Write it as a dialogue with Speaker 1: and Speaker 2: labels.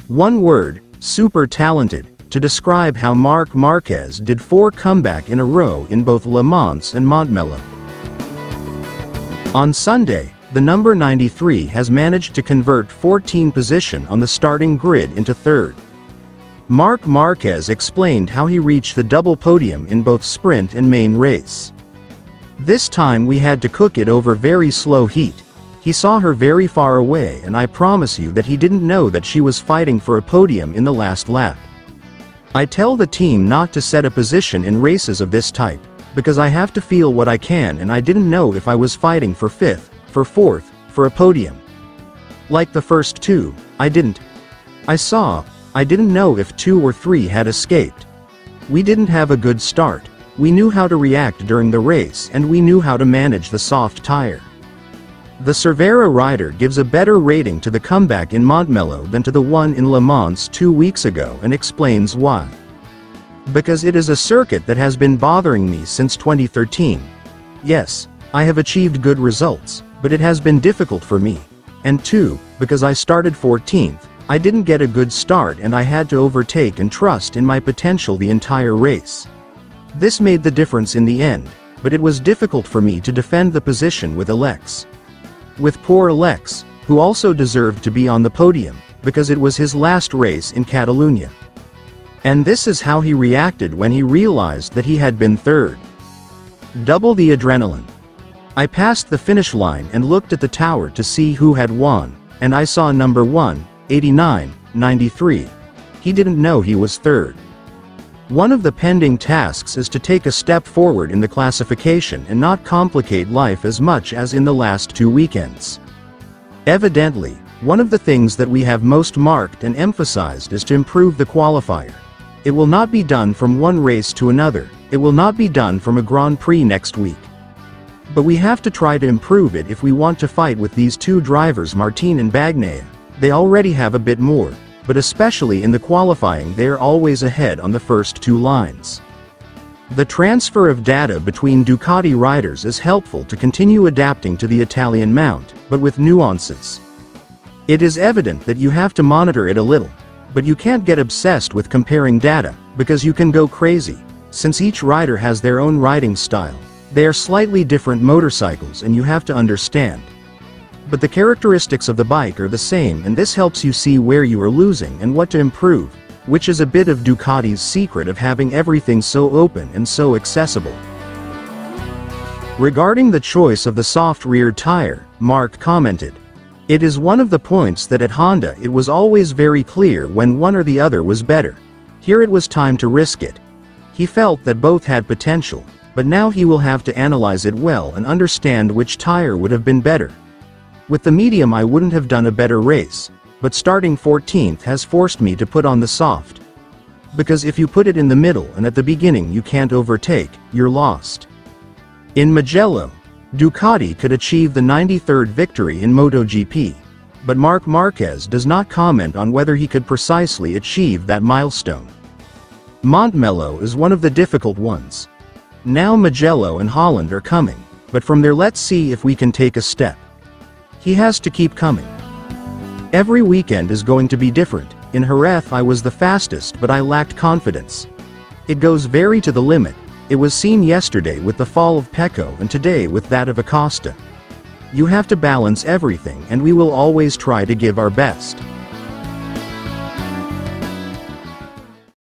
Speaker 1: One word, super talented, to describe how Marc Marquez did 4 comebacks in a row in both Le Mans and Montmello. On Sunday, the number 93 has managed to convert 14th position on the starting grid into 3rd. Marc Marquez explained how he reached the double podium in both sprint and main race. "This time we had to cook it over very slow heat. He saw her very far away, and I promise you that he didn't know that she was fighting for a podium in the last lap. I tell the team not to set a position in races of this type, because I have to feel what I can, and I didn't know if I was fighting for 5th, for 4th, for a podium. Like the first 2, I didn't. I didn't know if 2 or 3 had escaped. We didn't have a good start. We knew how to react during the race, and we knew how to manage the soft tire." The Cervera rider gives a better rating to the comeback in Montmello than to the one in Le Mans 2 weeks ago and explains why. "Because it is a circuit that has been bothering me since 2013. Yes, I have achieved good results, but it has been difficult for me. And 2, because I started 14th, I didn't get a good start and I had to overtake and trust in my potential the entire race. This made the difference in the end, but it was difficult for me to defend the position with Alex. With poor Alex, who also deserved to be on the podium, because it was his last race in Catalunya. And this is how he reacted when he realized that he had been 3rd. Double the adrenaline. I passed the finish line and looked at the tower to see who had won, and I saw number 1, 89, 93. He didn't know he was 3rd. One of the pending tasks is to take a step forward in the classification and not complicate life as much as in the last 2 weekends. Evidently, one of the things that we have most marked and emphasized is to improve the qualifier. It will not be done from one race to another, it will not be done from a Grand Prix next week. But we have to try to improve it if we want to fight with these 2 drivers, Martin and Bagnaia. They already have a bit more, but especially in the qualifying they're always ahead on the first 2 lines. The transfer of data between Ducati riders is helpful to continue adapting to the Italian mount, but with nuances. It is evident that you have to monitor it a little, but you can't get obsessed with comparing data, because you can go crazy, since each rider has their own riding style. They are slightly different motorcycles and you have to understand. But the characteristics of the bike are the same, and this helps you see where you are losing and what to improve, which is a bit of Ducati's secret of having everything so open and so accessible. Regarding the choice of the soft rear tire, Marc commented, "It is one of the points that at Honda it was always very clear when one or the other was better. Here it was time to risk it." He felt that both had potential, but now he will have to analyze it well and understand which tire would have been better. "With the medium I wouldn't have done a better race, but starting 14th has forced me to put on the soft. Because if you put it in the middle and at the beginning you can't overtake, you're lost." In Mugello, Ducati could achieve the 93rd victory in MotoGP, but Marc Marquez does not comment on whether he could precisely achieve that milestone. Montmello is one of the difficult ones. Now Mugello and Holland are coming, but from there let's see if we can take a step. He has to keep coming. Every weekend is going to be different. In Jerez I was the fastest, but I lacked confidence. It goes very to the limit. It was seen yesterday with the fall of Pecco and today with that of Acosta. You have to balance everything, and we will always try to give our best.